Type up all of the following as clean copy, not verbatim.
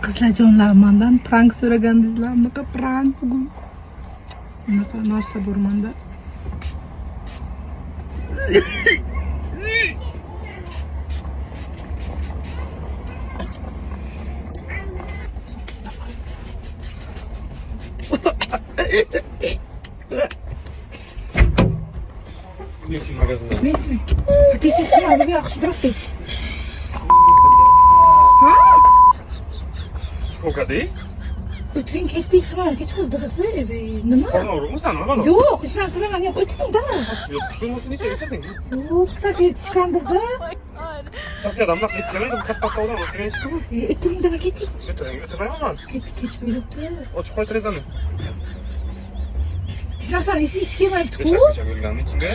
Qizlarjonlar prank so'ragandingizlar. Bunaqa prank bugun. Bunaqa narsa bor menda. Neyse magazinde. Neyse. Hadi sesini al, bir yaxshi durib. Ha? Skолько değil? O'tiring, ketdik, sizlar kech qoldingiz. Nima? Qorni og'rimi sani? Nima? Yo'q, hech narsa emas. Yo'q, o'tiring-da. Yo'q, kun o'sha necha yashading? Yo'q, Safiya tishkandirda. Safiyada bunaqa aytganlar, katta odam o'tgan chiqdi. O'tiring-da, ketdik. O'tirmayman. Ketdik, kech bo'libdi. Ochib qo'y terazani. Hech narsani eshitgisi kelmayapti-ku. Kecha yurganning ichiga.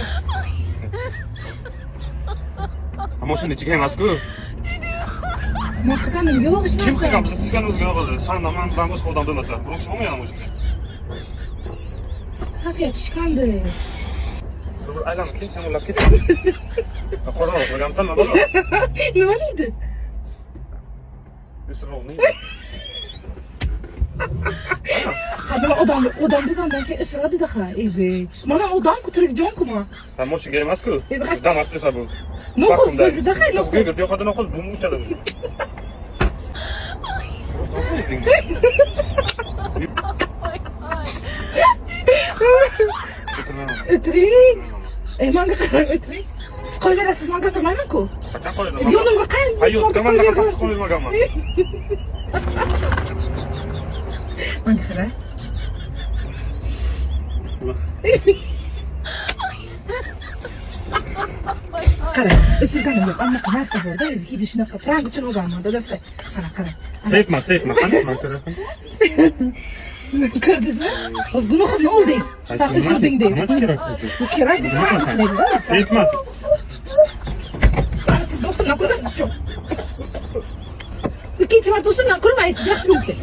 Ammo shuni ichiga emas-ku. Men qilganim yo'q, hech Kim narsa. qilgan biz tushganimizga yo'q edi. Sandan men bilan boshqa odam bo'lmasa, birinchi bo'lmagan o'shanga. Safiya tishkandi. Bir aylanib keyin shamollab ketdi. Qorni qo'ygansan, nima bo'ldi? Nima deydi? Yusroq neydi? Hadi odam bo'lgandan keyin isradida ha, evet. Mana odam-ku, tirik jon-ku bu. Ammo o'shaga emas-ku. Evet. Damas desa bu. No'xuz bo'ldi-da, hay No'xuz. no'xuz. Yo'q, yo'qdan no'xuz bum uchadi. O'tiring. Menga qarang, o'tiring. Siz qo'yaverasiz, men gapirmayman-ku. Qachon qo'ydim? Yonimga qarang. Hayot, tomanda qasas qo'ymaganman. Menga qarang. Qarang, o'tirganim yo'q, ammo narsa bor-da, hidi shunaqa prank uchun olganman, dadasi. Qarang. Saytma. Qani men ko'raman. Ko'rdingizmi? Hozir gunohimni oldingiz. Sen o'tirding deydi. Nima kerak? Bu kerak deb aytmaydi-da. Saytma. Siz do'stimdan ko'rgansiz-ku. Ikkinchi marta do'stimdan ko'rmaysiz, yaxshi bo'libdi.